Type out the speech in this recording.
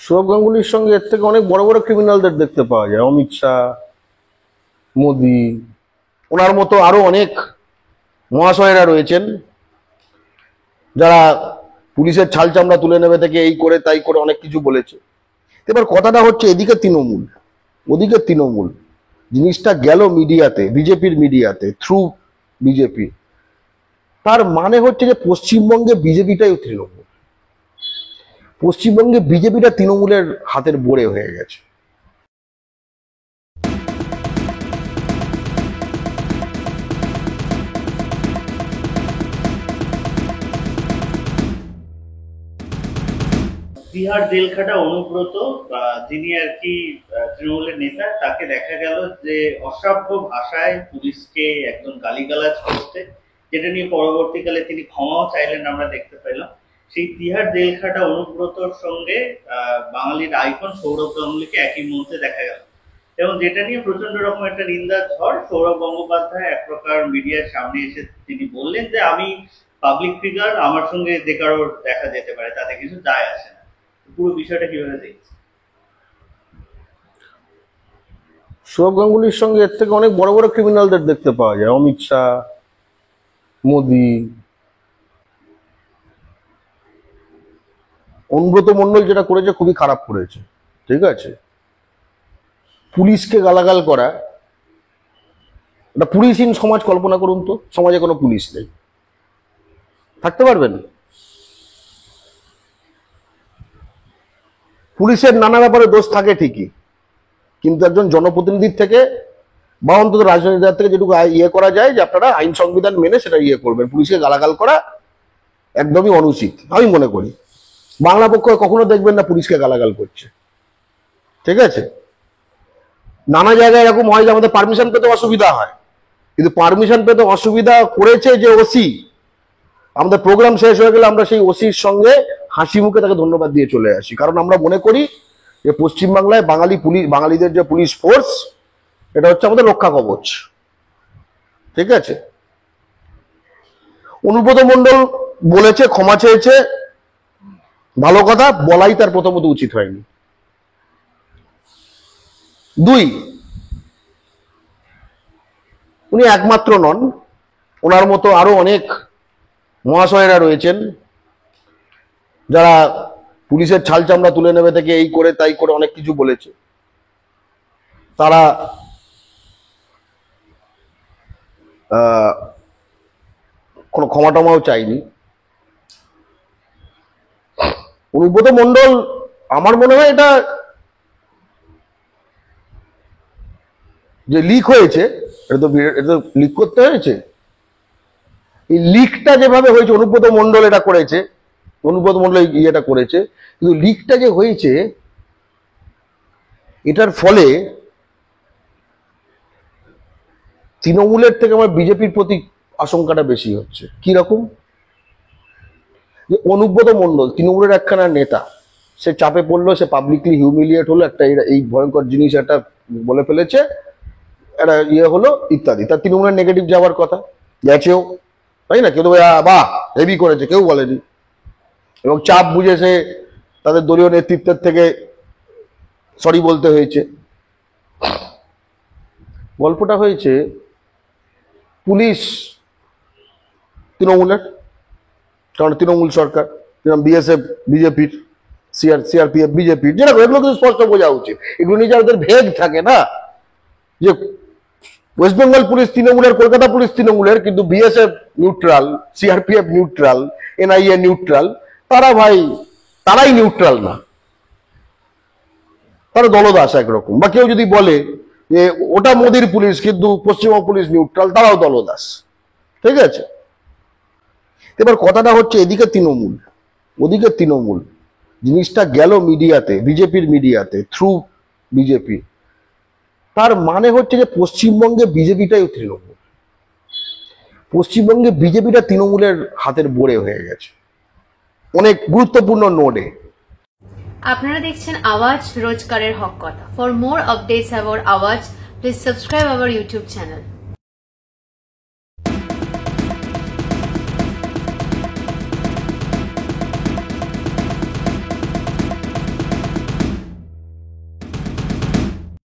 সৌরভ গাঙ্গুলির সঙ্গে এর থেকে অনেক বড় বড় ক্রিমিনালদের দেখতে পাওয়া যায়। অমিত শাহ, মোদি, ওনার মতো আরো অনেক মহাশয়েরা রয়েছেন যারা পুলিশের ছাল চামড়া তুলে নেবে থেকে এই করে তাই করে অনেক কিছু বলেছে। এবার কথাটা হচ্ছে এদিকে তৃণমূল, ওদিকে তৃণমূল। জিনিসটা গেল মিডিয়াতে, বিজেপির মিডিয়াতে, থ্রু বিজেপি। তার মানে হচ্ছে যে পশ্চিমবঙ্গে বিজেপিটাই তৃণমূল, পশ্চিমবঙ্গে বিজেপিটা তৃণমূলের হাতের বোড়ে হয়ে গেছে। বিহার জেলখাটা অনুব্রত, যিনি আর কি তৃণমূলের নেতা, তাকে দেখা গেল যে অসভ্য ভাষায় পুলিশকে একদম গালিগালাজ করতে, যেটা নিয়ে পরবর্তীকালে তিনি ক্ষমাও চাইলেন, আমরা দেখতে পেলাম। সেই তিহার জেলখাটা অনুব্রতর সঙ্গে বাঙালির আইকন সৌরভ গাঙ্গুলিকে একই মুহূর্তে দেখা গেল, এবং যেটা নিয়ে প্রচন্ড রকম একটা নিন্দার ঝড়। সৌরভ গঙ্গোপাধ্যায় এক প্রকার মিডিয়ার সামনে এসে তিনি বললেন যে আমি পাবলিক ফিগার, আমার সঙ্গে যে কারোর দেখা যেতে পারে, তাতে কিছু যায় আসে না। পুরো বিষয়টা কিভাবে দেখছে? সৌরভ গাঙ্গুলির সঙ্গে এর থেকে অনেক বড় বড় ক্রিমিনালদের দেখতে পাওয়া যায়। অমিত শাহ, মোদি, অনুব্রত মণ্ডল যেটা করেছে খুবই খারাপ করেছে। ঠিক আছে, পুলিশকে গালাগাল করা, একটা পুলিশহীন সমাজ কল্পনা করুন তো। সমাজে কোনো পুলিশ নেই, থাকতে পারবেন? পুলিশের নানা ব্যাপারে দোষ থাকে ঠিকই, কিন্তু একজন জনপ্রতিনিধির থেকে বা অন্তত রাজনীতির থেকে যেটুকু ইয়ে করা যায় যে আপনারা আইন সংবিধান মেনে সেটা ইয়ে করবেন। পুলিশকে গালাগাল করা একদমই অনুচিত আমি মনে করি। বাংলা পক্ষ কখনো দেখবেন না পুলিশকে গালাগাল করছে। ঠিক আছে, নানা জায়গায় এরকম হয় যে আমাদের পারমিশন পেতে অসুবিধা হয়, কিন্তু পারমিশন পেতে অসুবিধা করেছে যে ওসি। আমাদের প্রোগ্রাম শেষ হয়ে গেলে আমরা সেই ওসির সঙ্গে হাসি মুখে তাকে ধন্যবাদ দিয়ে চলে আসি, কারণ আমরা মনে করি যে পশ্চিমবাংলায় বাঙালিদের যে পুলিশ ফোর্স, এটা হচ্ছে আমাদের রক্ষা কবচ। ঠিক আছে, অনুব্রত মণ্ডল বলেছে, ক্ষমা চেয়েছে, ভালো কথা, বলাই তার প্রথমত উচিত হয়নি। দুই, উনি একমাত্র নন, ওনার মতো আরো অনেক মহাশয়েরা রয়েছেন যারা পুলিশের ছাল চামড়া তুলে নেবে থেকে এই করে তাই করে অনেক কিছু বলেছে। তারা কোনো ক্ষমা টমাও চাইনি। অনুব্রত মণ্ডল, আমার মনে হয় এটা যে লিক হয়েছে, এটা তো লিক করতে হয়েছে। এই লিকটা যেভাবে হয়েছে, অনুব্রত মণ্ডল এটা করেছে, অনুব্রত মণ্ডল ইয়েটা করেছে, কিন্তু লিকটা যে হয়েছে এটার ফলে তৃণমূলের থেকে আমার বিজেপির প্রতি আশঙ্কাটা বেশি হচ্ছে। কি রকম? যে অনুব্রত মণ্ডল তৃণমূলের একখানা নেতা, সে চাপে পড়লো, সে পাবলিকলি হিউমিলিয়েট হলো, একটা এই ভয়ঙ্কর জিনিস একটা বলে ফেলেছে, একটা ইয়ে হলো ইত্যাদি। তার তৃণমূলের নেগেটিভ যাওয়ার কথা, গেছেও, তাই না? কেউ তো বাহ হেভি করেছে কেউ বলেনি, এবং চাপ বুঝে সে তাদের দলীয় নেতৃত্বের থেকে সরি বলতে হয়েছে। গল্পটা হয়েছে পুলিশ তৃণমূলের, কারণ তৃণমূল সরকার, যেরকম বিএসএফ বিজেপির, সিআরপিএফ বিজেপির, যেরকম, এগুলো কিন্তু স্পষ্ট বোঝা উচিত। এগুলো নিয়ে যাদের ভেদ থাকে না, যে ওয়েস্ট বেঙ্গল পুলিশ তৃণমূলের, কলকাতা পুলিশ তৃণমূলের, কিন্তু BSF neutral, CRPF neutral, NIA neutral, তারাই নিউট্রাল না, তারা দলদাস একরকম। বা কেউ যদি বলে যে ওটা মোদির পুলিশ কিন্তু পশ্চিমবঙ্গ পুলিশ নিউট্রাল, তারাও দলদাস। ঠিক আছে, এবার কথাটা হচ্ছে এদিকে তৃণমূল, ওদিকে তৃণমূল। জিনিসটা গেল মিডিয়াতে, বিজেপির মিডিয়াতে, থ্রু বিজেপি। তার মানে হচ্ছে যে পশ্চিমবঙ্গে বিজেপিটাই তৃণমূল, পশ্চিমবঙ্গে বিজেপিটা তৃণমূলের হাতের বোড়ে হয়ে গেছে অনেক গুরুত্বপূর্ণ নোডে। আপনারা দেখছেন আওয়াজ, রোজকারের হক কথা। ফর মোর আপডেটস অ্যাবাউট আওয়াজ, please subscribe our YouTube channel.